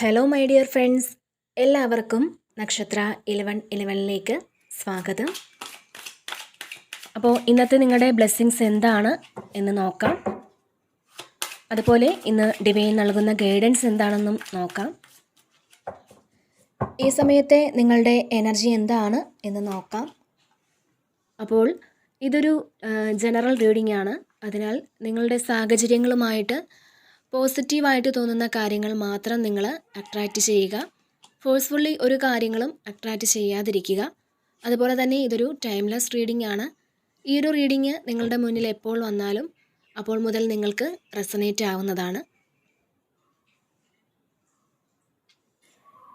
Hello my dear friends, എല്ലാവർക്കും നക്ഷത്ര 1111ലേക്ക് സ്വാഗതം. അപ്പോൾ ഇന്നത്തെ നിങ്ങളുടെ ബ്ലെസ്സിങ്സ് എന്താണ് എന്ന് നോക്കാം. അതുപോലെ ഇന്ന് ഡിവൈൻ നൽകുന്ന ഗൈഡൻസ് എന്താണെന്നും നോക്കാം. ഈ സമയത്തെ നിങ്ങളുടെ എനർജി എന്താണ് എന്ന് നോക്കാം. അപ്പോൾ ഇതൊരു ജനറൽ റീഡിംഗ് ആണ്. അതിനാൽ നിങ്ങളുടെ സാഹചര്യങ്ങളുമായിട്ട് പോസിറ്റീവായിട്ട് തോന്നുന്ന കാര്യങ്ങൾ മാത്രം നിങ്ങൾ അട്രാക്റ്റ് ചെയ്യുക. ഫോഴ്സ്ഫുള്ളി ഒരു കാര്യങ്ങളും അട്രാക്റ്റ് ചെയ്യാതിരിക്കുക. അതുപോലെ തന്നെ ഇതൊരു ടൈംലെസ് റീഡിംഗ് ആണ്. ഈ ഒരു റീഡിംഗ് നിങ്ങളുടെ മുന്നിൽ എപ്പോൾ വന്നാലും അപ്പോൾ മുതൽ നിങ്ങൾക്ക് റെസനേറ്റ് ആവുന്നതാണ്.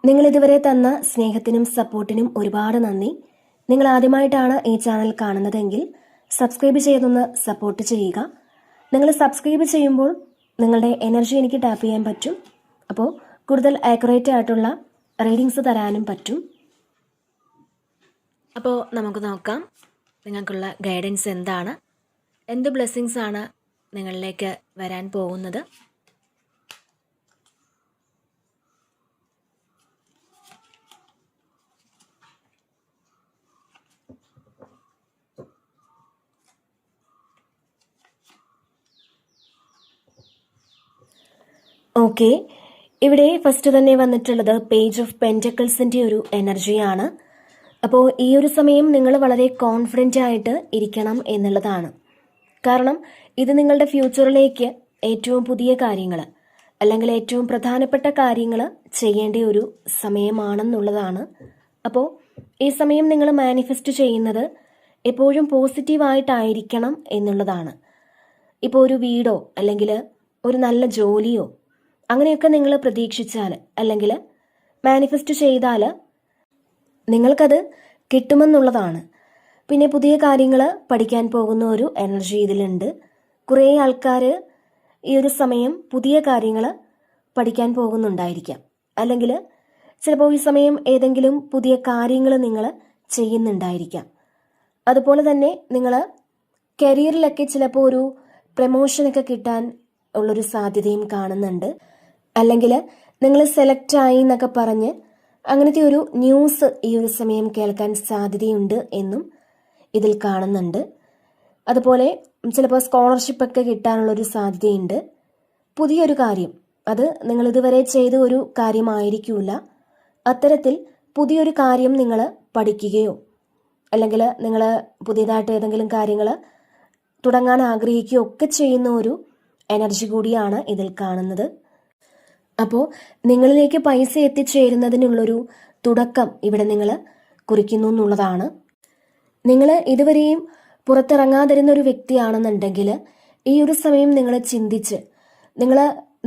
നിങ്ങളിതുവരെ തന്ന സ്നേഹത്തിനും സപ്പോർട്ടിനും ഒരുപാട് നന്ദി. നിങ്ങൾ ആദ്യമായിട്ടാണ് ഈ ചാനൽ കാണുന്നതെങ്കിൽ സബ്സ്ക്രൈബ് ചെയ്തൊന്ന് സപ്പോർട്ട് ചെയ്യുക. നിങ്ങൾ സബ്സ്ക്രൈബ് ചെയ്യുമ്പോൾ നിങ്ങളുടെ എനർജി എനിക്ക് ടാപ്പ് ചെയ്യാൻ പറ്റും. അപ്പോൾ കൂടുതൽ ആക്യുറേറ്റ് ആയിട്ടുള്ള റീഡിങ്സ് തരാനും പറ്റും. അപ്പോൾ നമുക്ക് നോക്കാം നിങ്ങൾക്കുള്ള ഗൈഡൻസ് എന്താണ്, എന്ത് ബ്ലെസ്സിങ്സ് ആണ് നിങ്ങളിലേക്ക് വരാൻ പോകുന്നത്. ഓക്കെ, ഇവിടെ ഫസ്റ്റ് തന്നെ വന്നിട്ടുള്ളത് പേജ് ഓഫ് പെൻറ്റക്കിൾസിൻ്റെ ഒരു എനർജിയാണ്. അപ്പോൾ ഈ ഒരു സമയം നിങ്ങൾ വളരെ കോൺഫിഡൻ്റ് ആയിട്ട് ഇരിക്കണം എന്നുള്ളതാണ്. കാരണം ഇത് നിങ്ങളുടെ ഫ്യൂച്ചറിലേക്ക് ഏറ്റവും പുതിയ കാര്യങ്ങൾ അല്ലെങ്കിൽ ഏറ്റവും പ്രധാനപ്പെട്ട കാര്യങ്ങൾ ചെയ്യേണ്ട ഒരു സമയമാണെന്നുള്ളതാണ്. അപ്പോൾ ഈ സമയം നിങ്ങൾ മാനിഫെസ്റ്റ് ചെയ്യുന്നത് എപ്പോഴും പോസിറ്റീവായിട്ടായിരിക്കണം എന്നുള്ളതാണ്. ഇപ്പോൾ ഒരു വീടോ അല്ലെങ്കിൽ ഒരു നല്ല ജോലിയോ അങ്ങനെയൊക്കെ നിങ്ങൾ പ്രതീക്ഷിച്ചാൽ അല്ലെങ്കിൽ മാനിഫെസ്റ്റ് ചെയ്താൽ നിങ്ങൾക്കത് കിട്ടുമെന്നുള്ളതാണ്. പിന്നെ പുതിയ കാര്യങ്ങൾ പഠിക്കാൻ പോകുന്ന ഒരു എനർജി ഇതിലുണ്ട്. കുറേ ആൾക്കാർ ഈ ഒരു സമയം പുതിയ കാര്യങ്ങൾ പഠിക്കാൻ പോകുന്നുണ്ടായിരിക്കാം. അല്ലെങ്കിൽ ചിലപ്പോൾ ഈ സമയം ഏതെങ്കിലും പുതിയ കാര്യങ്ങൾ നിങ്ങൾ ചെയ്യുന്നുണ്ടായിരിക്കാം. അതുപോലെ തന്നെ നിങ്ങൾ കരിയറിലൊക്കെ ചിലപ്പോൾ ഒരു പ്രമോഷനൊക്കെ കിട്ടാൻ ഉള്ളൊരു സാധ്യതയും കാണുന്നുണ്ട്. അല്ലെങ്കിൽ നിങ്ങൾ സെലക്ട് ആയി എന്നൊക്കെ പറഞ്ഞ് അങ്ങനത്തെ ഒരു ന്യൂസ് ഈ ഒരു സമയം കേൾക്കാൻ സാധ്യതയുണ്ട് എന്നും ഇതിൽ കാണുന്നുണ്ട്. അതുപോലെ ചിലപ്പോൾ സ്കോളർഷിപ്പൊക്കെ കിട്ടാനുള്ളൊരു സാധ്യതയുണ്ട്. പുതിയൊരു കാര്യം, അത് നിങ്ങൾ ഇതുവരെ ചെയ്ത ഒരു കാര്യമായിരിക്കില്ല. അത്തരത്തിൽ പുതിയൊരു കാര്യം നിങ്ങൾ പഠിക്കുകയോ അല്ലെങ്കിൽ നിങ്ങൾ പുതിയതായിട്ട് ഏതെങ്കിലും കാര്യങ്ങൾ തുടങ്ങാൻ ആഗ്രഹിക്കുകയോ ഒക്കെ ചെയ്യുന്ന ഒരു എനർജി കൂടിയാണ് ഇതിൽ കാണുന്നത്. അപ്പോൾ നിങ്ങളിലേക്ക് പൈസ എത്തിച്ചേരുന്നതിനുള്ളൊരു തുടക്കം ഇവിടെ നിങ്ങൾ കുറിക്കുന്നു എന്നുള്ളതാണ്. നിങ്ങൾ ഇതുവരെയും പുറത്തിറങ്ങാതിരുന്ന ഒരു വ്യക്തിയാണെന്നുണ്ടെങ്കിൽ ഈ ഒരു സമയം നിങ്ങൾ ചിന്തിച്ച്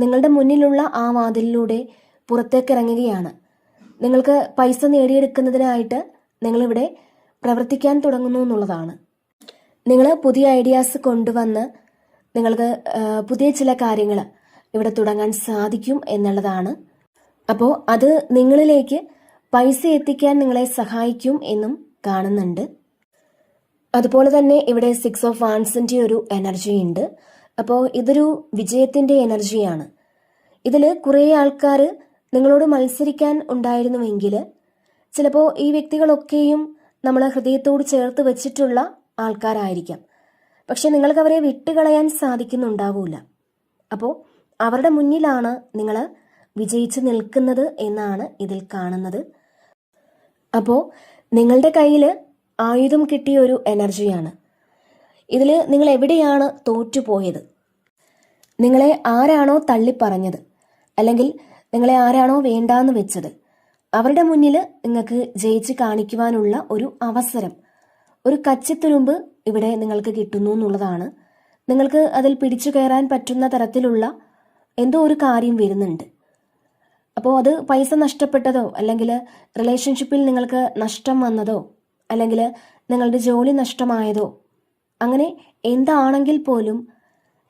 നിങ്ങളുടെ മുന്നിലുള്ള ആ വാതിലിലൂടെ പുറത്തേക്ക് ഇറങ്ങുകയാണ്. നിങ്ങൾക്ക് പൈസ നേടിയെടുക്കുന്നതിനായിട്ട് നിങ്ങളിവിടെ പ്രവർത്തിക്കാൻ തുടങ്ങുന്നു എന്നുള്ളതാണ്. നിങ്ങൾ പുതിയ ഐഡിയാസ് കൊണ്ടുവന്ന് നിങ്ങൾക്ക് പുതിയ ചില കാര്യങ്ങൾ ഇവിടെ തുടങ്ങാൻ സാധിക്കും എന്നുള്ളതാണ്. അപ്പോൾ അത് നിങ്ങളിലേക്ക് പൈസ എത്തിക്കാൻ നിങ്ങളെ സഹായിക്കും എന്നും കാണുന്നുണ്ട്. അതുപോലെ തന്നെ ഇവിടെ 6 ഓഫ് വാൻസിൻ്റെ ഒരു എനർജി ഉണ്ട്. അപ്പോൾ ഇതൊരു വിജയത്തിൻ്റെ എനർജിയാണ്. ഇതിൽ കുറേ ആൾക്കാർ നിങ്ങളോട് മത്സരിക്കാൻ ഉണ്ടായിരുന്നുവെങ്കിൽ ചിലപ്പോൾ ഈ വ്യക്തികളൊക്കെയും നമ്മളെ ഹൃദയത്തോട് ചേർത്ത് വെച്ചിട്ടുള്ള ആൾക്കാരായിരിക്കാം. പക്ഷെ നിങ്ങൾക്ക് അവരെ വിട്ടുകളയാൻ സാധിക്കുന്നുണ്ടാവില്ല. അപ്പോൾ അവരുടെ മുന്നിലാണ് നിങ്ങൾ വിജയിച്ച് നിൽക്കുന്നത് എന്നാണ് ഇതിൽ കാണുന്നത്. അപ്പോൾ നിങ്ങളുടെ കയ്യിൽ ആയുധം കിട്ടിയ ഒരു എനർജിയാണ്. ഇതിൽ നിങ്ങൾ എവിടെയാണ് തോറ്റുപോയത്, നിങ്ങളെ ആരാണോ തള്ളിപ്പറഞ്ഞത് അല്ലെങ്കിൽ നിങ്ങളെ ആരാണോ വേണ്ടാന്ന് വെച്ചത്, അവരുടെ മുന്നിൽ നിങ്ങൾക്ക് ജയിച്ച് കാണിക്കുവാനുള്ള ഒരു അവസരം, ഒരു കച്ചിത്തുരുമ്പ് ഇവിടെ നിങ്ങൾക്ക് കിട്ടുന്നു എന്നുള്ളതാണ്. നിങ്ങൾക്ക് അതിൽ പിടിച്ചു കയറാൻ പറ്റുന്ന തരത്തിലുള്ള എന്തോ ഒരു കാര്യം വരുന്നുണ്ട്. അപ്പോൾ അത് പൈസ നഷ്ടപ്പെട്ടതോ അല്ലെങ്കിൽ റിലേഷൻഷിപ്പിൽ നിങ്ങൾക്ക് നഷ്ടം വന്നതോ അല്ലെങ്കിൽ നിങ്ങളുടെ ജോലി നഷ്ടമായതോ അങ്ങനെ എന്താണെങ്കിൽ പോലും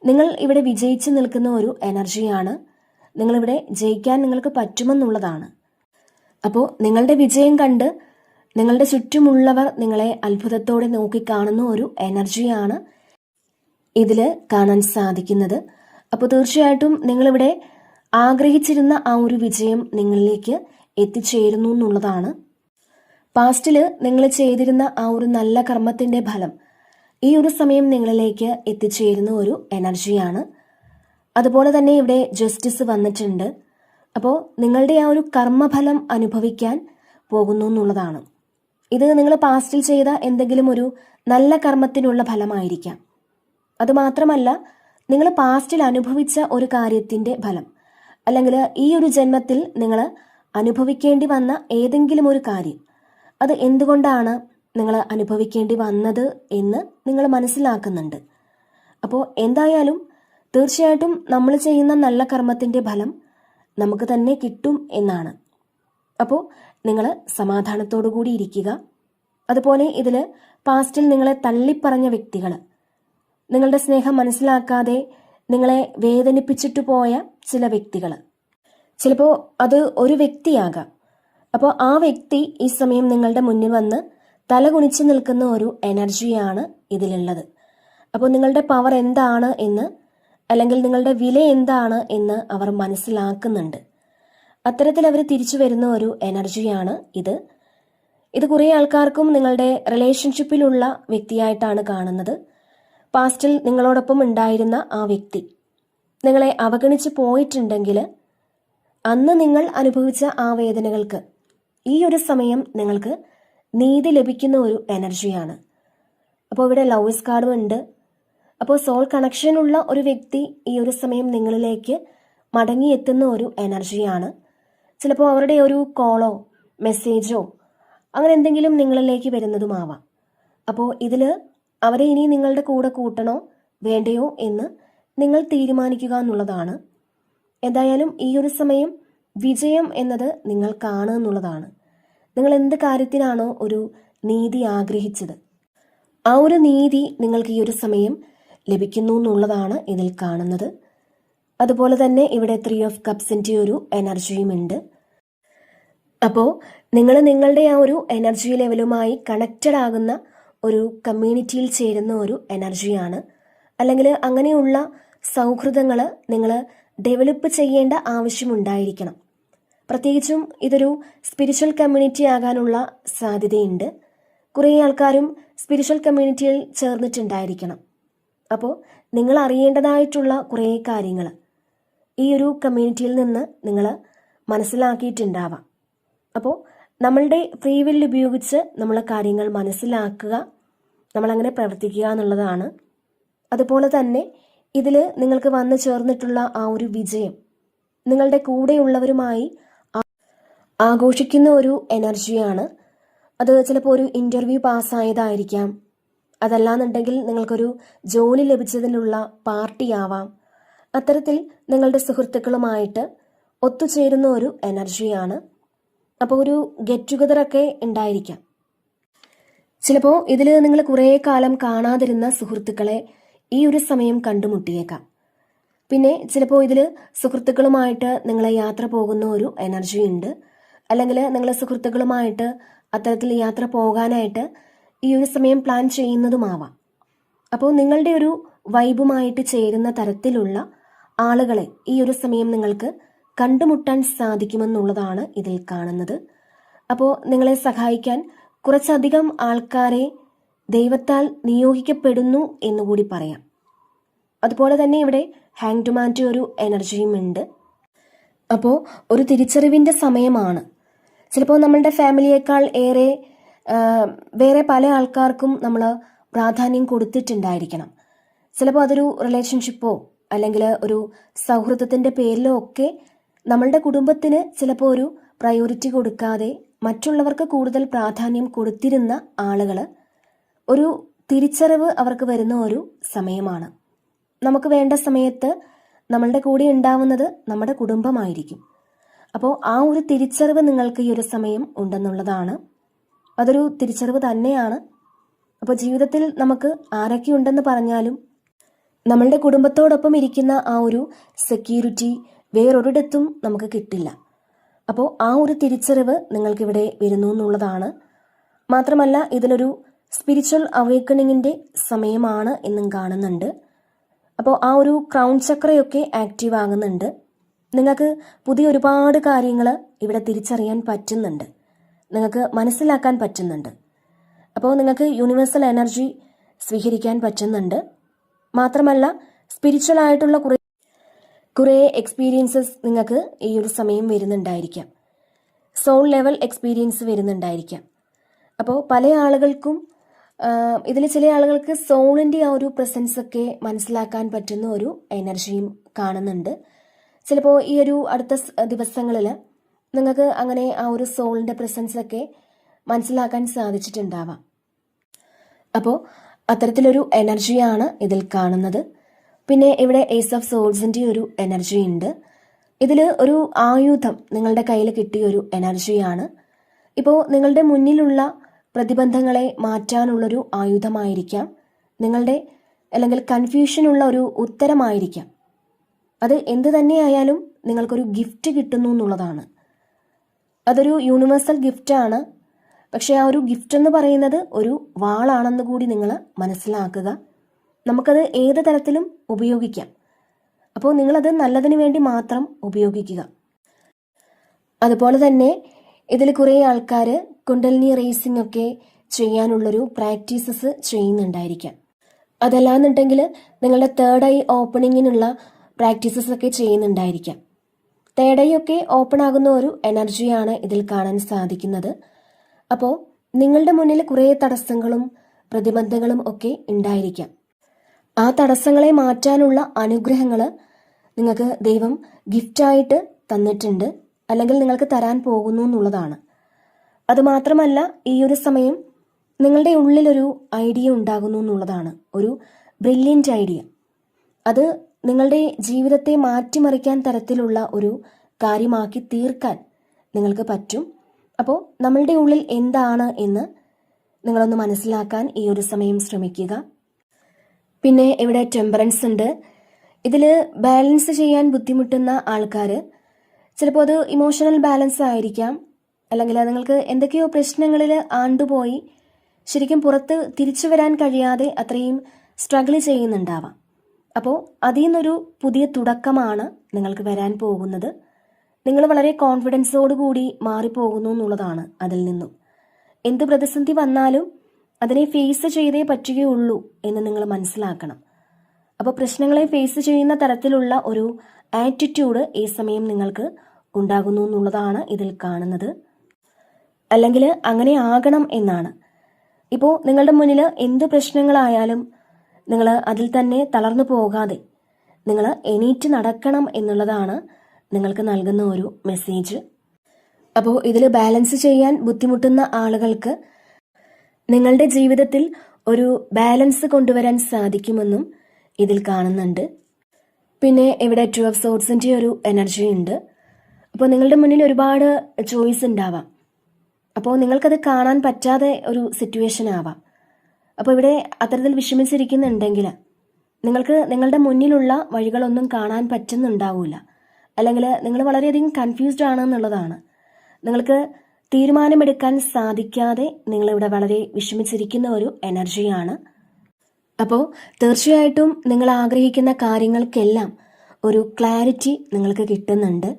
നിങ്ങൾ ഇവിടെ വിജയിച്ച് നിൽക്കുന്ന ഒരു എനർജിയാണ്. നിങ്ങളിവിടെ ജയിക്കാൻ നിങ്ങൾക്ക് പറ്റുമെന്നുള്ളതാണ്. അപ്പോൾ നിങ്ങളുടെ വിജയം കണ്ട് നിങ്ങളുടെ ചുറ്റുമുള്ളവർ നിങ്ങളെ അത്ഭുതത്തോടെ നോക്കിക്കാണുന്ന ഒരു എനർജിയാണ് ഇതിൽ കാണാൻ സാധിക്കുന്നത്. അപ്പോൾ തീർച്ചയായിട്ടും നിങ്ങളിവിടെ ആഗ്രഹിച്ചിരുന്ന ആ ഒരു വിജയം നിങ്ങളിലേക്ക് എത്തിച്ചേരുന്നു എന്നുള്ളതാണ്. പാസ്റ്റിൽ നിങ്ങൾ ചെയ്തിരുന്ന ആ ഒരു നല്ല കർമ്മത്തിന്റെ ഫലം ഈ ഒരു സമയം നിങ്ങളിലേക്ക് എത്തിച്ചേരുന്ന ഒരു എനർജിയാണ്. അതുപോലെ തന്നെ ഇവിടെ ജസ്റ്റിസ് വന്നിട്ടുണ്ട്. അപ്പോൾ നിങ്ങളുടെ ആ ഒരു കർമ്മഫലം അനുഭവിക്കാൻ പോകുന്നു എന്നുള്ളതാണ്. ഇത് നിങ്ങൾ പാസ്റ്റിൽ ചെയ്ത എന്തെങ്കിലും ഒരു നല്ല കർമ്മത്തിനുള്ള ഫലമായിരിക്കാം. അതുമാത്രമല്ല, നിങ്ങൾ പാസ്റ്റിൽ അനുഭവിച്ച ഒരു കാര്യത്തിൻ്റെ ഫലം, അല്ലെങ്കിൽ ഈ ഒരു ജന്മത്തിൽ നിങ്ങൾ അനുഭവിക്കേണ്ടി വന്ന ഏതെങ്കിലും ഒരു കാര്യം, അത് എന്തുകൊണ്ടാണ് നിങ്ങൾ അനുഭവിക്കേണ്ടി വന്നത് എന്ന് നിങ്ങൾ മനസ്സിലാക്കുന്നുണ്ട്. അപ്പോൾ എന്തായാലും തീർച്ചയായിട്ടും നമ്മൾ ചെയ്യുന്ന നല്ല കർമ്മത്തിൻ്റെ ഫലം നമുക്ക് തന്നെ കിട്ടും എന്നാണ്. അപ്പോൾ നിങ്ങൾ സമാധാനത്തോടു കൂടി ഇരിക്കുക. അതുപോലെ ഇതിൽ പാസ്റ്റിൽ നിങ്ങളെ തള്ളിപ്പറഞ്ഞ വ്യക്തികൾ, നിങ്ങളുടെ സ്നേഹം മനസ്സിലാക്കാതെ നിങ്ങളെ വേദനിപ്പിച്ചിട്ട് പോയ ചില വ്യക്തികൾ, ചിലപ്പോൾ അത് ഒരു വ്യക്തിയാകാം. അപ്പോൾ ആ വ്യക്തി ഈ സമയം നിങ്ങളുടെ മുന്നിൽ വന്ന് തലകുനിച്ച് നിൽക്കുന്ന ഒരു എനർജിയാണ് ഇതിലുള്ളത്. അപ്പോൾ നിങ്ങളുടെ പവർ എന്താണ് എന്ന്, അല്ലെങ്കിൽ നിങ്ങളുടെ വില എന്താണ് എന്ന് അവർ മനസ്സിലാക്കുന്നുണ്ട്. അത്തരത്തിൽ അവർ തിരിച്ചു വരുന്ന ഒരു എനർജിയാണ് ഇത്. ഇത് കുറേ ആൾക്കാർക്കും നിങ്ങളുടെ റിലേഷൻഷിപ്പിലുള്ള വ്യക്തിയായിട്ടാണ് കാണുന്നത്. പാസ്റ്റിൽ നിങ്ങളോടൊപ്പം ഉണ്ടായിരുന്ന ആ വ്യക്തി നിങ്ങളെ അവഗണിച്ച് പോയിട്ടുണ്ടെങ്കിൽ അന്ന് നിങ്ങൾ അനുഭവിച്ച ആ വേദനകൾക്ക് ഈ ഒരു സമയം നിങ്ങൾക്ക് നീതി ലഭിക്കുന്ന ഒരു എനർജിയാണ്. അപ്പോൾ ഇവിടെ ലവേഴ്സ് കാർഡും ഉണ്ട്. അപ്പോൾ സോൾ കണക്ഷനുള്ള ഒരു വ്യക്തി ഈ ഒരു സമയം നിങ്ങളിലേക്ക് മടങ്ങിയെത്തുന്ന ഒരു എനർജിയാണ്. ചിലപ്പോൾ അവരുടെ ഒരു കോളോ മെസ്സേജോ അങ്ങനെ എന്തെങ്കിലും നിങ്ങളിലേക്ക് വരുന്നതുമാവാം. അപ്പോൾ ഇതിൽ അവരെ ഇനി നിങ്ങളുടെ കൂടെ കൂട്ടണോ വേണ്ടയോ എന്ന് നിങ്ങൾ തീരുമാനിക്കുക എന്നുള്ളതാണ്. എന്തായാലും ഈ ഒരു സമയം വിജയം എന്നത് നിങ്ങൾക്കാണ് എന്നുള്ളതാണ്. നിങ്ങൾ എന്ത് കാര്യത്തിനാണോ ഒരു നീതി ആഗ്രഹിച്ചത്, ആ ഒരു നീതി നിങ്ങൾക്ക് ഈ ഒരു സമയം ലഭിക്കുന്നു എന്നുള്ളതാണ് ഇതിൽ കാണുന്നത്. അതുപോലെ തന്നെ ഇവിടെ 3 ഓഫ് കപ്സിൻ്റെ ഒരു എനർജിയും ഉണ്ട്. അപ്പോൾ നിങ്ങൾ നിങ്ങളുടെ ആ ഒരു എനർജി ലെവലുമായി കണക്റ്റഡ് ആകുന്ന ഒരു കമ്മ്യൂണിറ്റിയിൽ ചേരുന്ന ഒരു എനർജിയാണ്. അല്ലെങ്കിൽ അങ്ങനെയുള്ള സൗഹൃദങ്ങൾ നിങ്ങൾ ഡെവലപ്പ് ചെയ്യേണ്ട ആവശ്യമുണ്ടായിരിക്കണം. പ്രത്യേകിച്ചും ഇതൊരു സ്പിരിച്വൽ കമ്മ്യൂണിറ്റി ആകാനുള്ള സാധ്യതയുണ്ട്. കുറേ ആൾക്കാരും സ്പിരിച്വൽ കമ്മ്യൂണിറ്റിയിൽ ചേർന്നിട്ടുണ്ടായിരിക്കണം. അപ്പോൾ നിങ്ങൾ അറിയേണ്ടതായിട്ടുള്ള കുറേ കാര്യങ്ങൾ ഈ ഒരു കമ്മ്യൂണിറ്റിയിൽ നിന്ന് നിങ്ങൾ മനസ്സിലാക്കിയിട്ടുണ്ടാവാം. അപ്പോൾ നമ്മളുടെ ഫ്രീ വിൽ ഉപയോഗിച്ച് നമ്മൾ കാര്യങ്ങൾ മനസ്സിലാക്കുക, നമ്മളങ്ങനെ പ്രവർത്തിക്കുക എന്നുള്ളതാണ്. അതുപോലെ തന്നെ ഇതിൽ നിങ്ങൾക്ക് വന്നു ചേർന്നിട്ടുള്ള ആ ഒരു വിജയം നിങ്ങളുടെ കൂടെയുള്ളവരുമായി ആഘോഷിക്കുന്ന ഒരു എനർജിയാണ്. അത് ചിലപ്പോൾ ഒരു ഇൻ്റർവ്യൂ പാസ്സായതായിരിക്കാം, അതല്ലാന്നുണ്ടെങ്കിൽ നിങ്ങൾക്കൊരു ജോലി ലഭിച്ചതിനുള്ള പാർട്ടിയാവാം. അത്തരത്തിൽ നിങ്ങളുടെ സുഹൃത്തുക്കളുമായിട്ട് ഒത്തുചേരുന്ന ഒരു എനർജിയാണ്. അപ്പോൾ ഒരു ഗെറ്റ് ടുഗദറൊക്കെ ഉണ്ടായിരിക്കാം. ചിലപ്പോൾ ഇതിൽ നിങ്ങൾ കുറേ കാലം കാണാതിരുന്ന സുഹൃത്തുക്കളെ ഈ ഒരു സമയം കണ്ടുമുട്ടിയേക്കാം. പിന്നെ ചിലപ്പോൾ ഇതിൽ സുഹൃത്തുക്കളുമായിട്ട് നിങ്ങളെ യാത്ര പോകുന്ന ഒരു എനർജി ഉണ്ട്. അല്ലെങ്കിൽ നിങ്ങൾ സുഹൃത്തുക്കളുമായിട്ട് അത്തരത്തിൽ യാത്ര പോകാനായിട്ട് ഈ ഒരു സമയം പ്ലാൻ ചെയ്യുന്നതുമാവാം. അപ്പോൾ നിങ്ങളുടെ ഒരു വൈബുമായിട്ട് ചേരുന്ന തരത്തിലുള്ള ആളുകളെ ഈ ഒരു സമയം നിങ്ങൾക്ക് കണ്ടുമുട്ടാൻ സാധിക്കുമെന്നുള്ളതാണ് ഇതിൽ കാണുന്നത്. അപ്പോൾ നിങ്ങളെ സഹായിക്കാൻ കുറച്ചധികം ആൾക്കാരെ ദൈവത്താൽ നിയോഗിക്കപ്പെടുന്നു എന്നുകൂടി പറയാം. അതുപോലെ തന്നെ ഇവിടെ ഹാങ്ഡ് മാൻ്റെ ഒരു എനർജിയും ഉണ്ട്. അപ്പോൾ ഒരു തിരിച്ചറിവിൻ്റെ സമയമാണ്. ചിലപ്പോൾ നമ്മളുടെ ഫാമിലിയേക്കാൾ ഏറെ വേറെ പല ആൾക്കാർക്കും നമ്മൾ പ്രാധാന്യം കൊടുത്തിട്ടുണ്ടായിരിക്കണം. ചിലപ്പോൾ അതൊരു റിലേഷൻഷിപ്പോ അല്ലെങ്കിൽ ഒരു സൗഹൃദത്തിൻ്റെ പേരിലോ ഒക്കെ നമ്മളുടെ കുടുംബത്തിന് ചിലപ്പോൾ ഒരു പ്രയോറിറ്റി കൊടുക്കാതെ മറ്റുള്ളവർക്ക് കൂടുതൽ പ്രാധാന്യം കൊടുത്തിരുന്ന ആളുകൾ ഒരു തിരിച്ചറിവ് അവർക്ക് വരുന്ന ഒരു സമയമാണ്. നമുക്ക് വേണ്ട സമയത്ത് നമ്മളുടെ കൂടെ ഉണ്ടാവുന്നത് നമ്മുടെ കുടുംബമായിരിക്കും. അപ്പോൾ ആ ഒരു തിരിച്ചറിവ് നിങ്ങൾക്ക് ഈ ഒരു സമയം ഉണ്ടെന്നുള്ളതാണ്. അതൊരു തിരിച്ചറിവ് തന്നെയാണ്. അപ്പോൾ ജീവിതത്തിൽ നമുക്ക് ആരൊക്കെ ഉണ്ടെന്ന് പറഞ്ഞാലും നമ്മളുടെ കുടുംബത്തോടൊപ്പം ഇരിക്കുന്ന ആ ഒരു സെക്യൂരിറ്റി വേറൊരിടത്തും നമുക്ക് കിട്ടില്ല. അപ്പോൾ ആ ഒരു തിരിച്ചറിവ് നിങ്ങൾക്കിവിടെ വരുന്നു എന്നുള്ളതാണ്. മാത്രമല്ല ഇതിലൊരു സ്പിരിച്വൽ അവേക്കണിങ്ങിൻ്റെ സമയമാണ് എന്നും കാണുന്നുണ്ട്. അപ്പോൾ ആ ഒരു ക്രൗൺ ചക്രയൊക്കെ ആക്റ്റീവ് ആകുന്നുണ്ട്. നിങ്ങൾക്ക് പുതിയ ഒരുപാട് കാര്യങ്ങൾ ഇവിടെ തിരിച്ചറിയാൻ പറ്റുന്നുണ്ട്, നിങ്ങൾക്ക് മനസ്സിലാക്കാൻ പറ്റുന്നുണ്ട്. അപ്പോൾ നിങ്ങൾക്ക് യൂണിവേഴ്സൽ എനർജി സ്വീകരിക്കാൻ പറ്റുന്നുണ്ട്. മാത്രമല്ല സ്പിരിച്വൽ ആയിട്ടുള്ള കുറേ എക്സ്പീരിയൻസസ് നിങ്ങൾക്ക് ഈ ഒരു സമയം വരുന്നുണ്ടായിരിക്കാം. സോൾ ലെവൽ എക്സ്പീരിയൻസ് വരുന്നുണ്ടായിരിക്കാം. അപ്പോൾ പല ആളുകൾക്കും ഇതിൽ ചില ആളുകൾക്ക് സോളിൻ്റെ ആ ഒരു പ്രസൻസ് ഒക്കെ മനസ്സിലാക്കാൻ പറ്റുന്ന ഒരു എനർജിയും കാണുന്നുണ്ട്. ചിലപ്പോൾ ഈ ഒരു അടുത്ത ദിവസങ്ങളിൽ നിങ്ങൾക്ക് അങ്ങനെ ആ ഒരു സോളിൻ്റെ പ്രസൻസ് ഒക്കെ മനസ്സിലാക്കാൻ സാധിച്ചിട്ടുണ്ടാവാം. അപ്പോൾ അത്തരത്തിലൊരു എനർജിയാണ് ഇതിൽ കാണുന്നത്. പിന്നെ ഇവിടെ ഏസ് ഓഫ് സോൾസിൻ്റെ ഒരു എനർജി ഉണ്ട്. ഇതിൽ ഒരു ആയുധം നിങ്ങളുടെ കയ്യിൽ കിട്ടിയൊരു എനർജിയാണ്. ഇപ്പോൾ നിങ്ങളുടെ മുന്നിലുള്ള പ്രതിബന്ധങ്ങളെ മാറ്റാനുള്ളൊരു ആയുധമായിരിക്കാം, നിങ്ങളുടെ അല്ലെങ്കിൽ കൺഫ്യൂഷനുള്ള ഒരു ഉത്തരമായിരിക്കാം. അത് എന്ത് തന്നെയായാലും നിങ്ങൾക്കൊരു ഗിഫ്റ്റ് കിട്ടുന്നു എന്നുള്ളതാണ്. അതൊരു യൂണിവേഴ്സൽ ഗിഫ്റ്റാണ്. പക്ഷേ ആ ഒരു ഗിഫ്റ്റ് എന്ന് പറയുന്നത് ഒരു വാളാണെന്ന് കൂടി നിങ്ങൾ മനസ്സിലാക്കുക. നമുക്കത് ഏത് തരത്തിലും ഉപയോഗിക്കാം. അപ്പോൾ നിങ്ങളത് നല്ലതിന് വേണ്ടി മാത്രം ഉപയോഗിക്കുക. അതുപോലെ തന്നെ ഇതിൽ കുറേ ആൾക്കാർ കുണ്ടലിനി റേസിംഗ് ഒക്കെ ചെയ്യാനുള്ളൊരു പ്രാക്ടീസസ് ചെയ്യുന്നുണ്ടായിരിക്കാം. അതല്ലാന്നുണ്ടെങ്കിൽ നിങ്ങളുടെ തേർഡ് ഐ ഓപ്പണിങ്ങിനുള്ള പ്രാക്ടീസസ് ഒക്കെ ചെയ്യുന്നുണ്ടായിരിക്കാം. തേർഡ് ഐ ഒക്കെ ഓപ്പൺ ആകുന്ന ഒരു എനർജിയാണ് ഇതിൽ കാണാൻ സാധിക്കുന്നത്. അപ്പോൾ നിങ്ങളുടെ മുന്നിൽ കുറേ തടസ്സങ്ങളും പ്രതിബന്ധങ്ങളും ഒക്കെ ഉണ്ടായിരിക്കാം. ആ തടസ്സങ്ങളെ മാറ്റാനുള്ള അനുഗ്രഹങ്ങൾ നിങ്ങൾക്ക് ദൈവം ഗിഫ്റ്റായിട്ട് തന്നിട്ടുണ്ട്, അല്ലെങ്കിൽ നിങ്ങൾക്ക് തരാൻ പോകുന്നു എന്നുള്ളതാണ്. അതുമാത്രമല്ല ഈ ഒരു സമയം നിങ്ങളുടെ ഉള്ളിലൊരു ഐഡിയ ഉണ്ടാകുന്നു എന്നുള്ളതാണ്, ഒരു ബ്രില്യൻ്റ് ഐഡിയ. അത് നിങ്ങളുടെ ജീവിതത്തെ മാറ്റിമറിക്കാൻ തരത്തിലുള്ള ഒരു കാര്യമാക്കി തീർക്കാൻ നിങ്ങൾക്ക് പറ്റും. അപ്പോൾ നമ്മളുടെ ഉള്ളിൽ എന്താണ് എന്ന് നിങ്ങളൊന്ന് മനസ്സിലാക്കാൻ ഈ ഒരു സമയം ശ്രമിക്കുക. പിന്നെ ഇവിടെ ടെമ്പറൻസ് ഉണ്ട്. ഇതിൽ ബാലൻസ് ചെയ്യാൻ ബുദ്ധിമുട്ടുന്ന ആൾക്കാർ ചിലപ്പോൾ അത് ഇമോഷണൽ ബാലൻസ് ആയിരിക്കാം, അല്ലെങ്കിൽ നിങ്ങൾക്ക് എന്തൊക്കെയോ പ്രശ്നങ്ങളിൽ ആണ്ടുപോയി ശരിക്കും പുറത്ത് തിരിച്ചു വരാൻ കഴിയാതെ അത്രയും സ്ട്രഗിൾ ചെയ്യുന്നുണ്ടാവാം. അപ്പോൾ അതിൽ നിന്നൊരു പുതിയ തുടക്കമാണ് നിങ്ങൾക്ക് വരാൻ പോകുന്നത്. നിങ്ങൾ വളരെ കോൺഫിഡൻസോടുകൂടി മാറിപ്പോകുന്നു എന്നുള്ളതാണ്. അതിൽ നിന്നും എന്ത് പ്രതിസന്ധി വന്നാലും അതിനെ ഫേസ് ചെയ്തേ പറ്റുകയുള്ളൂ എന്ന് നിങ്ങൾ മനസ്സിലാക്കണം. അപ്പോൾ പ്രശ്നങ്ങളെ ഫേസ് ചെയ്യുന്ന തരത്തിലുള്ള ഒരു ആറ്റിറ്റ്യൂഡ് ഈ സമയം നിങ്ങൾക്ക് ഉണ്ടാകുന്നു എന്നുള്ളതാണ് ഇതിൽ കാണുന്നത്. അല്ലെങ്കിൽ അങ്ങനെ ആകണം എന്നാണ്. ഇപ്പോൾ നിങ്ങളുടെ മുന്നിൽ എന്ത് പ്രശ്നങ്ങളായാലും നിങ്ങൾ അതിൽ തന്നെ തളർന്നു പോകാതെ നിങ്ങൾ എണീറ്റ് നടക്കണം എന്നുള്ളതാണ് നിങ്ങൾക്ക് നൽകുന്ന ഒരു മെസ്സേജ്. അപ്പോൾ ഇതിൽ ബാലൻസ് ചെയ്യാൻ ബുദ്ധിമുട്ടുന്ന ആളുകൾക്ക് നിങ്ങളുടെ ജീവിതത്തിൽ ഒരു ബാലൻസ് കൊണ്ടുവരാൻ സാധിക്കുമെന്നും ഇതിൽ കാണുന്നുണ്ട്. പിന്നെ ഇവിടെ 2 ഓഫ് സോർഡ്സിൻ്റെ ഒരു എനർജി ഉണ്ട്. അപ്പോൾ നിങ്ങളുടെ മുന്നിൽ ഒരുപാട് ചോയ്സ് ഉണ്ടാവാം. അപ്പോൾ നിങ്ങൾക്കത് കാണാൻ പറ്റാതെ ഒരു സിറ്റുവേഷൻ ആവാം. അപ്പോൾ ഇവിടെ അത്തരത്തിൽ വിഷമിച്ചിരിക്കുന്നുണ്ടെങ്കിൽ നിങ്ങൾക്ക് നിങ്ങളുടെ മുന്നിലുള്ള വഴികളൊന്നും കാണാൻ പറ്റുന്നുണ്ടാവില്ല, അല്ലെങ്കിൽ നിങ്ങൾ വളരെയധികം കൺഫ്യൂസ്ഡ് ആണെന്നുള്ളതാണ്. നിങ്ങൾക്ക് തീരുമാനമെടുക്കാൻ സാധിക്കാതെ നിങ്ങളിവിടെ വളരെ വിഷമിച്ചിരിക്കുന്ന ഒരു എനർജിയാണ്. അപ്പോൾ തീർച്ചയായിട്ടും നിങ്ങൾ ആഗ്രഹിക്കുന്ന കാര്യങ്ങൾക്കെല്ലാം ഒരു ക്ലാരിറ്റി നിങ്ങൾക്ക് കിട്ടുന്നുണ്ട്.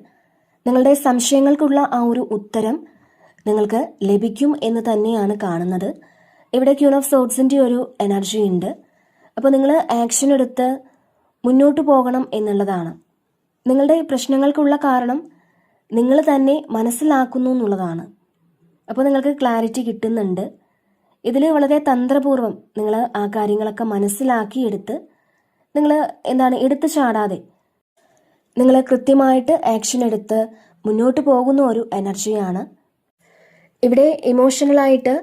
നിങ്ങളുടെ സംശയങ്ങൾക്കുള്ള ആ ഒരു ഉത്തരം നിങ്ങൾക്ക് ലഭിക്കും എന്ന് തന്നെയാണ് കാണുന്നത്. ഇവിടെ ക്യൂൻ ഓഫ് സോർഡ്സിൻ്റെ ഒരു എനർജി ഉണ്ട്. അപ്പോൾ നിങ്ങൾ ആക്ഷൻ എടുത്ത് മുന്നോട്ട് പോകണം എന്നുള്ളതാണ്. നിങ്ങളുടെ പ്രശ്നങ്ങൾക്കുള്ള കാരണം നിങ്ങൾ തന്നെ മനസ്സിലാക്കുന്നു എന്നുള്ളതാണ്. അപ്പോൾ നിങ്ങൾക്ക് ക്ലാരിറ്റി കിട്ടുന്നുണ്ട്. ഇതിൽ വളരെ തന്ത്രപൂർവ്വം നിങ്ങൾ ആ കാര്യങ്ങളൊക്കെ മനസ്സിലാക്കിയെടുത്ത് നിങ്ങൾ എടുത്തു ചാടാതെ നിങ്ങൾ കൃത്യമായിട്ട് ആക്ഷൻ എടുത്ത് മുന്നോട്ട് പോകുന്ന ഒരു എനർജിയാണ്. ഇവിടെ ഇമോഷണലായിട്ട്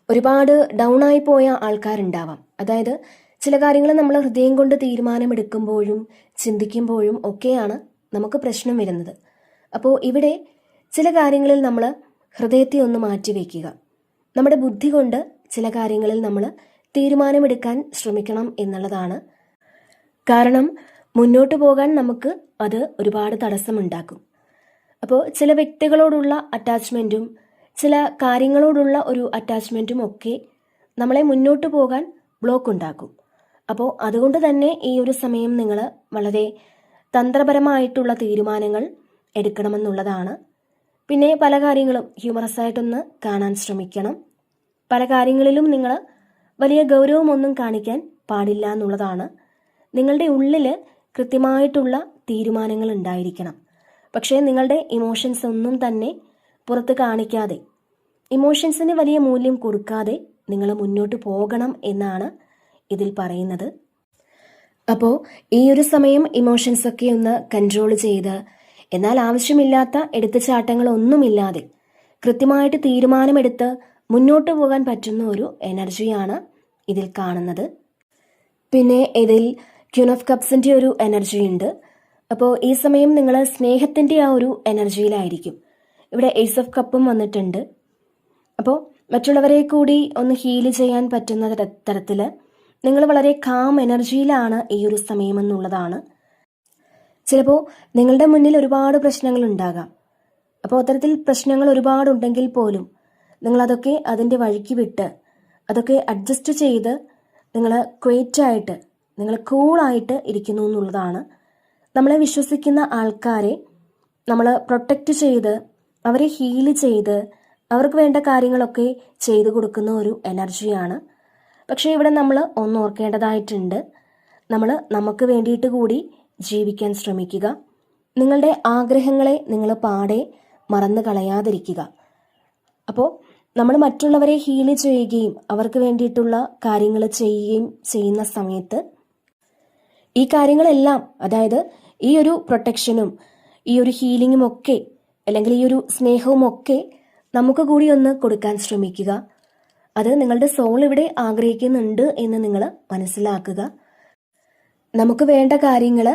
ഒരുപാട് ഡൗൺ ആയി പോയ ആൾക്കാരുണ്ടാവാം. അതായത് ചില കാര്യങ്ങൾ നമ്മൾ ഹൃദയം കൊണ്ട് തീരുമാനമെടുക്കുമ്പോഴും ചിന്തിക്കുമ്പോഴും ഒക്കെയാണ് നമുക്ക് പ്രശ്നം വരുന്നത്. അപ്പോൾ ഇവിടെ ചില കാര്യങ്ങളിൽ നമ്മൾ ഹൃദയത്തെ ഒന്ന് മാറ്റിവെക്കുക. നമ്മുടെ ബുദ്ധി കൊണ്ട് ചില കാര്യങ്ങളിൽ നമ്മൾ തീരുമാനമെടുക്കാൻ ശ്രമിക്കണം എന്നുള്ളതാണ്. കാരണം മുന്നോട്ട് പോകാൻ നമുക്ക് അത് ഒരുപാട് തടസ്സമുണ്ടാക്കും. അപ്പോൾ ചില വ്യക്തികളോടുള്ള അറ്റാച്ച്മെൻറ്റും ചില കാര്യങ്ങളോടുള്ള ഒരു അറ്റാച്ച്മെൻറ്റും ഒക്കെ നമ്മളെ മുന്നോട്ട് പോകാൻ ബ്ലോക്ക് ഉണ്ടാക്കും. അപ്പോൾ അതുകൊണ്ട് തന്നെ ഈ ഒരു സമയം നിങ്ങൾ വളരെ തന്ത്രപരമായിട്ടുള്ള തീരുമാനങ്ങൾ എടുക്കണമെന്നുള്ളതാണ്. പിന്നെ പല കാര്യങ്ങളും ഹ്യൂമറസ് ആയിട്ടൊന്ന് കാണാൻ ശ്രമിക്കണം. പല കാര്യങ്ങളിലും നിങ്ങൾ വലിയ ഗൗരവമൊന്നും കാണിക്കാൻ പാടില്ല എന്നുള്ളതാണ്. നിങ്ങളുടെ ഉള്ളിൽ കൃത്യമായിട്ടുള്ള തീരുമാനങ്ങൾ ഉണ്ടായിരിക്കണം. പക്ഷേ നിങ്ങളുടെ ഇമോഷൻസ് ഒന്നും തന്നെ പുറത്ത് കാണിക്കാതെ, ഇമോഷൻസിന് വലിയ മൂല്യം കൊടുക്കാതെ നിങ്ങൾ മുന്നോട്ട് പോകണം എന്നാണ് ഇതിൽ പറയുന്നത്. അപ്പോൾ ഈ ഒരു സമയം ഇമോഷൻസൊക്കെ ഒന്ന് കൺട്രോൾ ചെയ്ത്, എന്നാൽ ആവശ്യമില്ലാത്ത എടുത്തുചാട്ടങ്ങളൊന്നുമില്ലാതെ കൃത്യമായിട്ട് തീരുമാനമെടുത്ത് മുന്നോട്ട് പോകാൻ പറ്റുന്ന ഒരു എനർജിയാണ് ഇതിൽ കാണുന്നത്. പിന്നെ ഇതിൽ ക്യൂൻ ഓഫ് കപ്സിൻ്റെ ഒരു എനർജി ഉണ്ട്. അപ്പോൾ ഈ സമയം നിങ്ങൾ സ്നേഹത്തിൻ്റെ ആ ഒരു എനർജിയിലായിരിക്കും. ഇവിടെ ഏസ് ഓഫ് കപ്പും വന്നിട്ടുണ്ട്. അപ്പോൾ മറ്റുള്ളവരെ കൂടി ഒന്ന് ഹീല് ചെയ്യാൻ പറ്റുന്ന തരത്തിൽ നിങ്ങൾ വളരെ കാം എനർജിയിലാണ് ഈ ഒരു സമയമെന്നുള്ളതാണ്. ചിലപ്പോൾ നിങ്ങളുടെ മുന്നിൽ ഒരുപാട് പ്രശ്നങ്ങൾ ഉണ്ടാകാം. അപ്പോൾ അത്തരത്തിൽ പ്രശ്നങ്ങൾ ഒരുപാടുണ്ടെങ്കിൽ പോലും നിങ്ങളതൊക്കെ അതിൻ്റെ വഴിക്ക് വിട്ട് അതൊക്കെ അഡ്ജസ്റ്റ് ചെയ്ത് നിങ്ങൾ ക്വയറ്റായിട്ട്, നിങ്ങൾ കൂളായിട്ട് ഇരിക്കുന്നു എന്നുള്ളതാണ്. നമ്മളെ വിശ്വസിക്കുന്ന ആൾക്കാരെ നമ്മൾ പ്രൊട്ടക്റ്റ് ചെയ്ത്, അവരെ ഹീല് ചെയ്ത്, അവർക്ക് വേണ്ട കാര്യങ്ങളൊക്കെ ചെയ്തു കൊടുക്കുന്ന ഒരു എനർജിയാണ്. പക്ഷേ ഇവിടെ നമ്മൾ ഒന്ന് ഓർക്കേണ്ടതായിട്ടുണ്ട്. നമ്മൾ നമുക്ക് വേണ്ടിയിട്ട് കൂടി ജീവിക്കാൻ ശ്രമിക്കുക. നിങ്ങളുടെ ആഗ്രഹങ്ങളെ നിങ്ങൾ പാടെ മറന്നു കളയാതിരിക്കുക. അപ്പോൾ നമ്മൾ മറ്റുള്ളവരെ ഹീല് ചെയ്യുകയും അവർക്ക് വേണ്ടിയിട്ടുള്ള കാര്യങ്ങൾ ചെയ്യുകയും ചെയ്യുന്ന സമയത്ത് ഈ കാര്യങ്ങളെല്ലാം, അതായത് ഈ ഒരു പ്രൊട്ടക്ഷനും ഈ ഒരു ഹീലിങ്ങും ഒക്കെ, അല്ലെങ്കിൽ ഈ ഒരു സ്നേഹവും ഒക്കെ നമുക്ക് കൂടി ഒന്ന് കൊടുക്കാൻ ശ്രമിക്കുക. അത് നിങ്ങളുടെ സോൾ ഇവിടെ ആഗ്രഹിക്കുന്നുണ്ട് എന്ന് നിങ്ങൾ മനസ്സിലാക്കുക. നമുക്ക് വേണ്ട കാര്യങ്ങൾ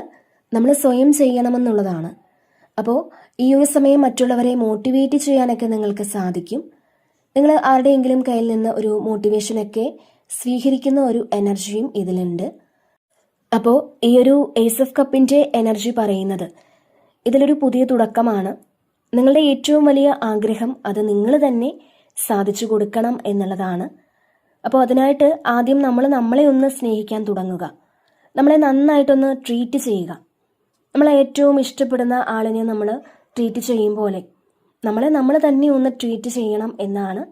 നമ്മൾ സ്വയം ചെയ്യണമെന്നുള്ളതാണ്. അപ്പോൾ ഈ ഒരു സമയം മറ്റുള്ളവരെ മോട്ടിവേറ്റ് ചെയ്യാനൊക്കെ നിങ്ങൾക്ക് സാധിക്കും. നിങ്ങൾ ആരുടെയെങ്കിലും കയ്യിൽ നിന്ന് ഒരു മോട്ടിവേഷനൊക്കെ സ്വീകരിക്കുന്ന ഒരു എനർജിയും ഇതിലുണ്ട്. അപ്പോൾ ഈ ഒരു ഏസ് ഓഫ് കപ്പിൻ്റെ എനർജി പറയുന്നത് ഇതിലൊരു പുതിയ തുടക്കമാണ്. നിങ്ങളുടെ ഏറ്റവും വലിയ ആഗ്രഹം അത് നിങ്ങൾ തന്നെ സാധിച്ചു കൊടുക്കണം എന്നുള്ളതാണ്. അപ്പോൾ അതിനായിട്ട് ആദ്യം നമ്മളെ ഒന്ന് സ്നേഹിക്കാൻ തുടങ്ങുക. നമ്മളെ നന്നായിട്ടൊന്ന് ട്രീറ്റ് ചെയ്യുക. നമ്മളെ ഏറ്റവും ഇഷ്ടപ്പെടുന്ന ആളിനെ നമ്മൾ ട്രീറ്റ് ചെയ്യും പോലെ നമ്മൾ തന്നെ ഒന്ന് ട്രീറ്റ് ചെയ്യണം എന്നാണ്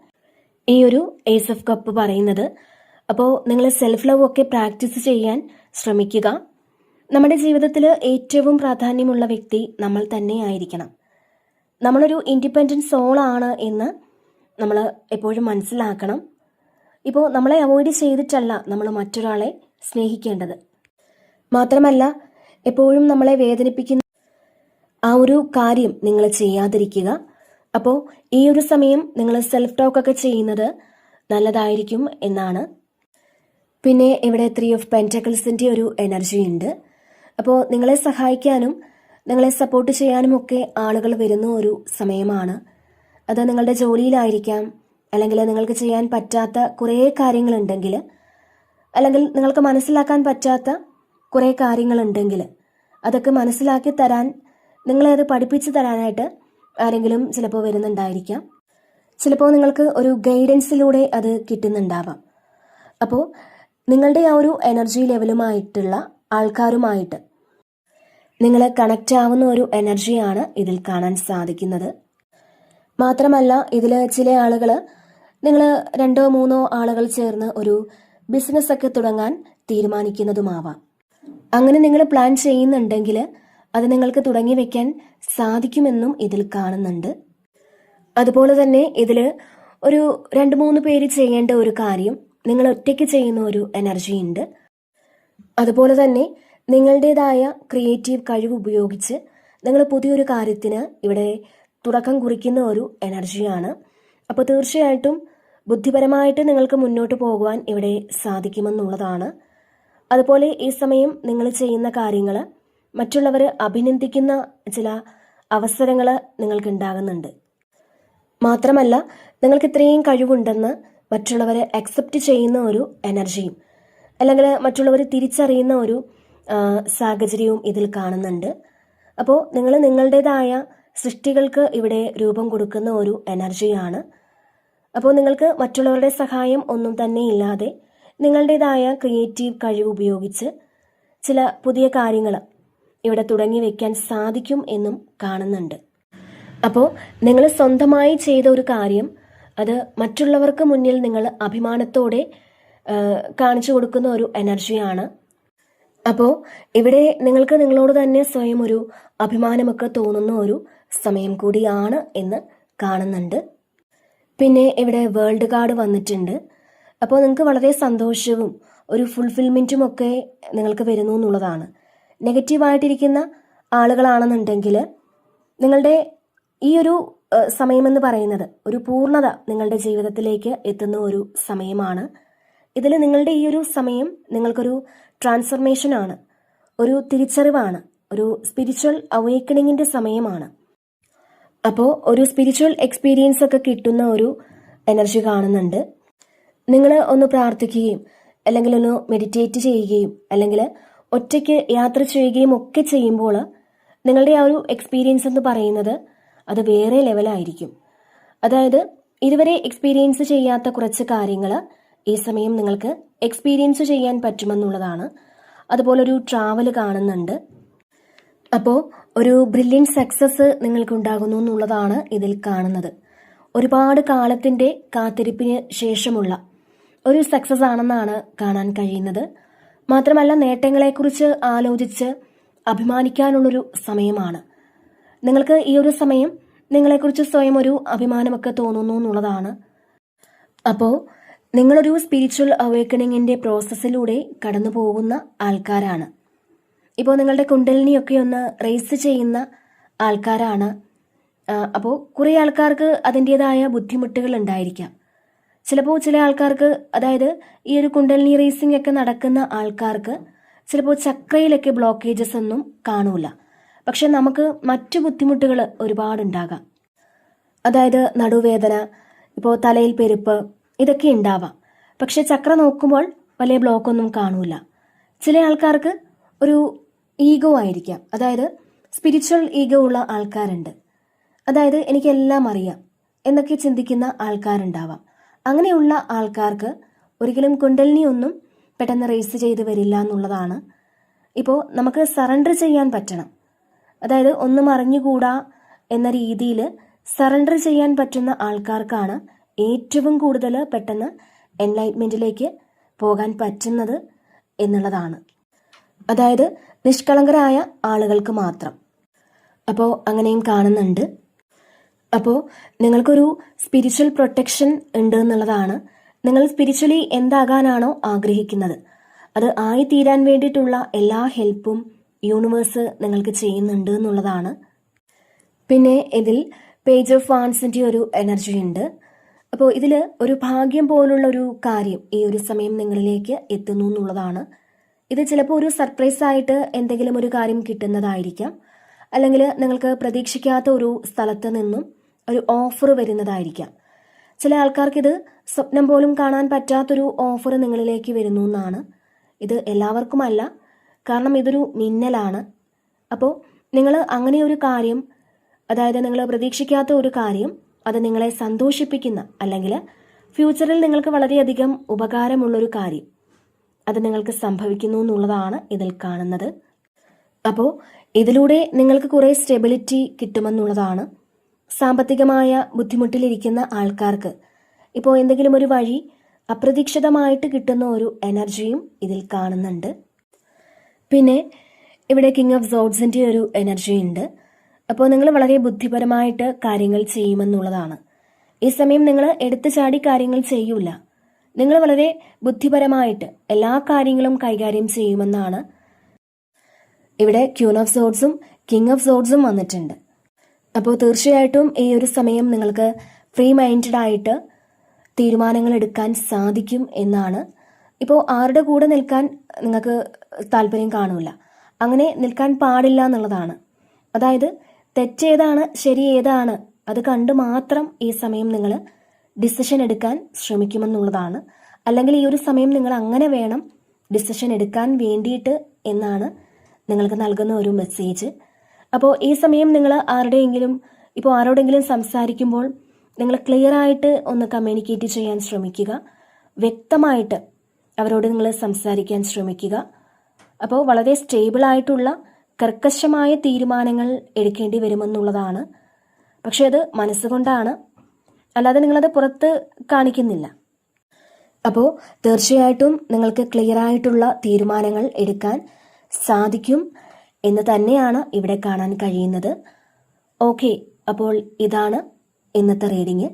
ഈ ഒരു ഏസ് ഓഫ് കപ്പ് പറയുന്നത്. അപ്പോൾ നിങ്ങൾ സെൽഫ് ലവ് ഒക്കെ പ്രാക്ടീസ് ചെയ്യാൻ ശ്രമിക്കുക. നമ്മുടെ ജീവിതത്തിൽ ഏറ്റവും പ്രാധാന്യമുള്ള വ്യക്തി നമ്മൾ തന്നെ ആയിരിക്കണം. നമ്മളൊരു ഇൻഡിപെൻഡൻറ്റ് സോളാണ് എന്ന് നമ്മൾ എപ്പോഴും മനസ്സിലാക്കണം. ഇപ്പോൾ നമ്മളെ അവോയ്ഡ് ചെയ്തിട്ടല്ല നമ്മൾ മറ്റൊരാളെ സ്നേഹിക്കേണ്ടത്. മാത്രമല്ല, എപ്പോഴും നമ്മളെ വേദനിപ്പിക്കുന്ന ആ ഒരു കാര്യം നിങ്ങൾ ചെയ്യാതിരിക്കുക. അപ്പോൾ ഈ ഒരു സമയം നിങ്ങൾ സെൽഫ് ടോക്കൊക്കെ ചെയ്യുന്നത് നല്ലതായിരിക്കും എന്നാണ്. പിന്നെ ഇവിടെ 3 ഓഫ് പെൻറ്റക്കിൾസിൻ്റെ ഒരു എനർജി ഉണ്ട്. അപ്പോൾ നിങ്ങളെ സഹായിക്കാനും നിങ്ങളെ സപ്പോർട്ട് ചെയ്യാനുമൊക്കെ ആളുകൾ വരുന്ന ഒരു സമയമാണ്. അത് നിങ്ങളുടെ ജോലിയിലായിരിക്കാം, അല്ലെങ്കിൽ നിങ്ങൾക്ക് ചെയ്യാൻ പറ്റാത്ത കുറേ കാര്യങ്ങളുണ്ടെങ്കിൽ, അല്ലെങ്കിൽ നിങ്ങൾക്ക് മനസ്സിലാക്കാൻ പറ്റാത്ത കുറേ കാര്യങ്ങളുണ്ടെങ്കിൽ അതൊക്കെ മനസ്സിലാക്കി തരാൻ, നിങ്ങളെ അത് പഠിപ്പിച്ചു തരാനായിട്ട് ആരെങ്കിലും ചിലപ്പോൾ വരുന്നുണ്ടായിരിക്കാം. ചിലപ്പോൾ നിങ്ങൾക്ക് ഒരു ഗൈഡൻസിലൂടെ അത് കിട്ടുന്നുണ്ടാവാം. അപ്പോൾ നിങ്ങളുടെ ആ ഒരു എനർജി ലെവലുമായിട്ടുള്ള ആൾക്കാരുമായിട്ട് നിങ്ങൾ കണക്റ്റ് ആവുന്ന ഒരു എനർജിയാണ് ഇതിൽ കാണാൻ സാധിക്കുന്നത്. മാത്രമല്ല, ഇതിൽ ചില ആളുകൾ, നിങ്ങൾ 2-3 ആളുകൾ ചേർന്ന് ഒരു ബിസിനസ്സൊക്കെ തുടങ്ങാൻ തീരുമാനിക്കുന്നതുമാവാം. അങ്ങനെ നിങ്ങൾ പ്ലാൻ ചെയ്യുന്നുണ്ടെങ്കിൽ അത് നിങ്ങൾക്ക് തുടങ്ങി വെക്കാൻ സാധിക്കുമെന്നും ഇതിൽ കാണുന്നുണ്ട്. അതുപോലെ തന്നെ ഇതിൽ ഒരു 2-3 പേര് ചെയ്യേണ്ട ഒരു കാര്യം നിങ്ങൾ ഒറ്റയ്ക്ക് ചെയ്യുന്ന ഒരു എനർജി ഉണ്ട്. അതുപോലെ തന്നെ നിങ്ങളുടേതായ ക്രിയേറ്റീവ് കഴിവ് ഉപയോഗിച്ച് നിങ്ങൾ പുതിയൊരു കാര്യത്തിന് ഇവിടെ തുടക്കം കുറിക്കുന്ന ഒരു എനർജിയാണ്. അപ്പോൾ തീർച്ചയായിട്ടും ബുദ്ധിപരമായിട്ട് നിങ്ങൾക്ക് മുന്നോട്ട് പോകുവാൻ ഇവിടെ സാധിക്കുമെന്നുള്ളതാണ്. അതുപോലെ ഈ സമയം നിങ്ങൾ ചെയ്യുന്ന കാര്യങ്ങൾ മറ്റുള്ളവർ അഭിനന്ദിക്കുന്ന ചില അവസരങ്ങൾ നിങ്ങൾക്കുണ്ടാകുന്നുണ്ട്. മാത്രമല്ല, നിങ്ങൾക്ക് ഇത്രയും കഴിവുണ്ടെന്ന് മറ്റുള്ളവരെ അക്സെപ്റ്റ് ചെയ്യുന്ന ഒരു എനർജിയും, അല്ലെങ്കിൽ മറ്റുള്ളവർ തിരിച്ചറിയുന്ന ഒരു സാഹചര്യവും ഇതിൽ കാണുന്നുണ്ട്. അപ്പോൾ നിങ്ങൾ നിങ്ങളുടേതായ സൃഷ്ടികൾക്ക് ഇവിടെ രൂപം കൊടുക്കുന്ന ഒരു എനർജിയാണ്. അപ്പോൾ നിങ്ങൾക്ക് മറ്റുള്ളവരുടെ സഹായം ഒന്നും തന്നെ ഇല്ലാതെ നിങ്ങളുടേതായ ക്രിയേറ്റീവ് കഴിവ് ഉപയോഗിച്ച് ചില പുതിയ കാര്യങ്ങൾ, ഇവിടെ തുടങ്ങി വയ്ക്കാൻ സാധിക്കും എന്നും കാണുന്നുണ്ട്. അപ്പോൾ നിങ്ങൾ സ്വന്തമായി ചെയ്ത ഒരു കാര്യം അത് മറ്റുള്ളവർക്ക് മുന്നിൽ നിങ്ങൾ അഭിമാനത്തോടെ കാണിച്ചു കൊടുക്കുന്ന ഒരു എനർജിയാണ്. അപ്പോൾ ഇവിടെ നിങ്ങൾക്ക് നിങ്ങളോട് തന്നെ സ്വയം ഒരു അഭിമാനമൊക്കെ തോന്നുന്ന ഒരു സമയം കൂടിയാണ് എന്ന് കാണുന്നുണ്ട്. പിന്നെ ഇവിടെ വേൾഡ് കാർഡ് വന്നിട്ടുണ്ട്. അപ്പോൾ നിങ്ങൾക്ക് വളരെ സന്തോഷവും ഒരു ഫുൾഫിൽമെൻറ്റും ഒക്കെ നിങ്ങൾക്ക് വരുന്നു എന്നുള്ളതാണ്. നെഗറ്റീവായിട്ടിരിക്കുന്ന ആളുകളാണെന്നുണ്ടെങ്കിൽ നിങ്ങളുടെ ഈ ഒരു സമയമെന്ന് പറയുന്നത് ഒരു പൂർണ്ണത നിങ്ങളുടെ ജീവിതത്തിലേക്ക് എത്തുന്ന ഒരു സമയമാണ്. ഇതിൽ നിങ്ങളുടെ ഈ ഒരു സമയം നിങ്ങൾക്കൊരു ട്രാൻസ്ഫർമേഷനാണ്, ഒരു തിരിച്ചറിവാണ്, ഒരു സ്പിരിച്വൽ അവേക്കണിങ്ങിൻ്റെ സമയമാണ്. അപ്പോൾ ഒരു സ്പിരിച്വൽ എക്സ്പീരിയൻസ് ഒക്കെ കിട്ടുന്ന ഒരു എനർജി കാണുന്നുണ്ട്. നിങ്ങൾ ഒന്ന് പ്രാർത്ഥിക്കുകയും അല്ലെങ്കിൽ ഒന്ന് മെഡിറ്റേറ്റ് ചെയ്യുകയും അല്ലെങ്കിൽ ഒറ്റയ്ക്ക് യാത്ര ചെയ്യുകയും ഒക്കെ ചെയ്യുമ്പോൾ നിങ്ങളുടെ ആ ഒരു എക്സ്പീരിയൻസ് എന്ന് പറയുന്നത് അത് വേറെ ലെവലായിരിക്കും. അതായത് ഇതുവരെ എക്സ്പീരിയൻസ് ചെയ്യാത്ത കുറച്ച് കാര്യങ്ങൾ ഈ സമയം നിങ്ങൾക്ക് എക്സ്പീരിയൻസ് ചെയ്യാൻ പറ്റുമെന്നുള്ളതാണ്. അതുപോലൊരു ട്രാവൽ കാണുന്നുണ്ട്. അപ്പോൾ ഒരു ബ്രില്യൻ സക്സസ് നിങ്ങൾക്കുണ്ടാകുന്നു എന്നുള്ളതാണ് ഇതിൽ കാണുന്നത്. ഒരുപാട് കാലത്തിൻ്റെ കാത്തിരിപ്പിന് ശേഷമുള്ള ഒരു സക്സസ് ആണെന്നാണ് കാണാൻ കഴിയുന്നത്. മാത്രമല്ല നേട്ടങ്ങളെക്കുറിച്ച് ആലോചിച്ച് അഭിമാനിക്കാനുള്ളൊരു സമയമാണ്. നിങ്ങൾക്ക് ഈ ഒരു സമയം നിങ്ങളെക്കുറിച്ച് സ്വയം ഒരു അഭിമാനമൊക്കെ തോന്നുന്നു എന്നുള്ളതാണ്. അപ്പോൾ നിങ്ങളൊരു സ്പിരിച്വൽ അവേക്കണിങ്ങിൻ്റെ പ്രോസസ്സിലൂടെ കടന്നു പോകുന്ന ആൾക്കാരാണ്. ഇപ്പോൾ നിങ്ങളുടെ കുണ്ടലിനിയൊക്കെ ഒന്ന് റേസ് ചെയ്യുന്ന ആൾക്കാരാണ്. അപ്പോൾ കുറേ ആൾക്കാർക്ക് അതിൻ്റേതായ ബുദ്ധിമുട്ടുകൾ ഉണ്ടായിരിക്കാം. ചിലപ്പോൾ ചില ആൾക്കാർക്ക്, അതായത് ഈ ഒരു കുണ്ടലിനി റേസിംഗ് ഒക്കെ നടക്കുന്ന ആൾക്കാർക്ക് ചിലപ്പോൾ ചക്രയിലൊക്കെ ബ്ലോക്കേജസ് ഒന്നും കാണൂല. പക്ഷെ നമുക്ക് മറ്റു ബുദ്ധിമുട്ടുകൾ ഒരുപാടുണ്ടാകാം. അതായത് നടുവേദന, ഇപ്പോൾ തലയിൽ പെരുപ്പ്, ഇതൊക്കെ ഉണ്ടാവാം. പക്ഷെ ചക്ര നോക്കുമ്പോൾ വലിയ ബ്ലോക്കൊന്നും കാണൂല. ചില ആൾക്കാർക്ക് ഒരു ഈഗോ ആയിരിക്കാം, അതായത് സ്പിരിച്വൽ ഈഗോ ഉള്ള ആൾക്കാരുണ്ട്. അതായത് എനിക്കെല്ലാം അറിയാം എന്നൊക്കെ ചിന്തിക്കുന്ന ആൾക്കാരുണ്ടാവാം. അങ്ങനെയുള്ള ആൾക്കാർക്ക് ഒരിക്കലും കുണ്ടലിനി ഒന്നും പെട്ടെന്ന് റേസ് ചെയ്ത് വരില്ല എന്നുള്ളതാണ്. ഇപ്പോൾ നമുക്ക് സറണ്ടർ ചെയ്യാൻ പറ്റണം. അതായത് ഒന്നും അറിഞ്ഞുകൂടാ എന്ന രീതിയിൽ സറണ്ടർ ചെയ്യാൻ പറ്റുന്ന ആൾക്കാർക്കാണ് ഏറ്റവും കൂടുതൽ പെട്ടെന്ന് എൻലൈറ്റ്മെൻറ്റിലേക്ക് പോകാൻ പറ്റുന്നത് എന്നുള്ളതാണ്. അതായത് നിഷ്കളങ്കരായ ആളുകൾക്ക് മാത്രം. അപ്പോൾ അങ്ങനെയും കാണുന്നുണ്ട്. അപ്പോൾ നിങ്ങൾക്കൊരു സ്പിരിച്വൽ പ്രൊട്ടക്ഷൻ ഉണ്ട് എന്നുള്ളതാണ്. നിങ്ങൾ സ്പിരിച്വലി എന്താകാനാണോ ആഗ്രഹിക്കുന്നത് അത് ആയിത്തീരാൻ വേണ്ടിയിട്ടുള്ള എല്ലാ ഹെൽപ്പും യൂണിവേഴ്സ് നിങ്ങൾക്ക് ചെയ്യുന്നുണ്ട് എന്നുള്ളതാണ്. പിന്നെ ഇതിൽ പേജ് ഓഫ് വാൻസിൻ്റെ ഒരു എനർജി ഉണ്ട്. അപ്പോൾ ഇതിൽ ഒരു ഭാഗ്യം പോലുള്ള ഒരു കാര്യം ഈ ഒരു സമയം നിങ്ങളിലേക്ക് എത്തുന്നു എന്നുള്ളതാണ്. ഇത് ചിലപ്പോൾ ഒരു സർപ്രൈസ് ആയിട്ട് എന്തെങ്കിലും ഒരു കാര്യം കിട്ടുന്നതായിരിക്കാം. അല്ലെങ്കിൽ നിങ്ങൾക്ക് പ്രതീക്ഷിക്കാത്ത ഒരു സ്ഥലത്ത് നിന്നും ഒരു ഓഫർ വരുന്നതായിരിക്കാം. ചില ആൾക്കാർക്ക് ഇത് സ്വപ്നം പോലും കാണാൻ പറ്റാത്തൊരു ഓഫർ നിങ്ങളിലേക്ക് വരുന്നു എന്നാണ്. ഇത് എല്ലാവർക്കുമല്ല, കാരണം ഇതൊരു മിന്നലാണ്. അപ്പോൾ നിങ്ങൾ അങ്ങനെ ഒരു കാര്യം, അതായത് നിങ്ങൾ പ്രതീക്ഷിക്കാത്ത ഒരു കാര്യം, അത് നിങ്ങളെ സന്തോഷിപ്പിക്കുന്ന അല്ലെങ്കിൽ ഫ്യൂച്ചറിൽ നിങ്ങൾക്ക് വളരെയധികം ഉപകാരമുള്ളൊരു കാര്യം അത് നിങ്ങൾക്ക് സംഭവിക്കുന്നു എന്നുള്ളതാണ് ഇതിൽ കാണുന്നത്. അപ്പോൾ ഇതിലൂടെ നിങ്ങൾക്ക് കുറേ സ്റ്റെബിലിറ്റി കിട്ടുമെന്നുള്ളതാണ്. സാമ്പത്തികമായ ബുദ്ധിമുട്ടിലിരിക്കുന്ന ആൾക്കാർക്ക് ഇപ്പോൾ എന്തെങ്കിലും ഒരു വഴി അപ്രതീക്ഷിതമായിട്ട് കിട്ടുന്ന ഒരു എനർജിയും ഇതിൽ കാണുന്നുണ്ട്. പിന്നെ ഇവിടെ കിങ് ഓഫ് സോഡ്സിൻ്റെ ഒരു എനർജി ഉണ്ട്. അപ്പോൾ നിങ്ങൾ വളരെ ബുദ്ധിപരമായിട്ട് കാര്യങ്ങൾ ചെയ്യുമെന്നുള്ളതാണ്. ഈ സമയം നിങ്ങൾ എടുത്തു ചാടി കാര്യങ്ങൾ ചെയ്യൂല. നിങ്ങൾ വളരെ ബുദ്ധിപരമായിട്ട് എല്ലാ കാര്യങ്ങളും കൈകാര്യം ചെയ്യുമെന്നാണ്. ഇവിടെ ക്യൂൻ ഓഫ് സോഡ്സും കിങ് ഓഫ് സോഡ്സും വന്നിട്ടുണ്ട്. അപ്പോൾ തീർച്ചയായിട്ടും ഈ ഒരു സമയം നിങ്ങൾക്ക് ഫ്രീ മൈൻഡഡ് ആയിട്ട് തീരുമാനങ്ങൾ എടുക്കാൻ സാധിക്കും എന്നാണ്. ഇപ്പോൾ ആരുടെ കൂടെ നിൽക്കാൻ നിങ്ങൾക്ക് താല്പര്യം കാണൂല, അങ്ങനെ നിൽക്കാൻ പാടില്ല എന്നുള്ളതാണ്. അതായത് തെറ്റേതാണ് ശരി ഏതാണ് അത് കണ്ട് മാത്രം ഈ സമയം നിങ്ങൾ ഡിസിഷൻ എടുക്കാൻ ശ്രമിക്കുമെന്നുള്ളതാണ്. അല്ലെങ്കിൽ ഈ ഒരു സമയം നിങ്ങൾ അങ്ങനെ വേണം ഡിസിഷൻ എടുക്കാൻ വേണ്ടിയിട്ട് എന്നാണ് നിങ്ങൾക്ക് നൽകുന്ന ഒരു മെസ്സേജ്. അപ്പോൾ ഈ സമയം നിങ്ങൾ ആരോടെങ്കിലും സംസാരിക്കുമ്പോൾ നിങ്ങൾ ക്ലിയർ ആയിട്ട് ഒന്ന് കമ്മ്യൂണിക്കേറ്റ് ചെയ്യാൻ ശ്രമിക്കുക. വ്യക്തമായിട്ട് അവരോട് നിങ്ങൾ സംസാരിക്കാൻ ശ്രമിക്കുക. അപ്പോൾ വളരെ സ്റ്റേബിളായിട്ടുള്ള കർക്കശമായ തീരുമാനങ്ങൾ എടുക്കേണ്ടി വരുമെന്നുള്ളതാണ്. പക്ഷെ അത് മനസ്സുകൊണ്ടാണ്, അല്ലാതെ നിങ്ങളത് പുറത്ത് കാണിക്കുന്നില്ല. അപ്പോൾ തീർച്ചയായിട്ടും നിങ്ങൾക്ക് ക്ലിയർ ആയിട്ടുള്ള തീരുമാനങ്ങൾ എടുക്കാൻ സാധിക്കും എന്ന് തന്നെയാണ് ഇവിടെ കാണാൻ കഴിയുന്നത്. ഓക്കെ, അപ്പോൾ ഇതാണ് ഇന്നത്തെ റീഡിങ്.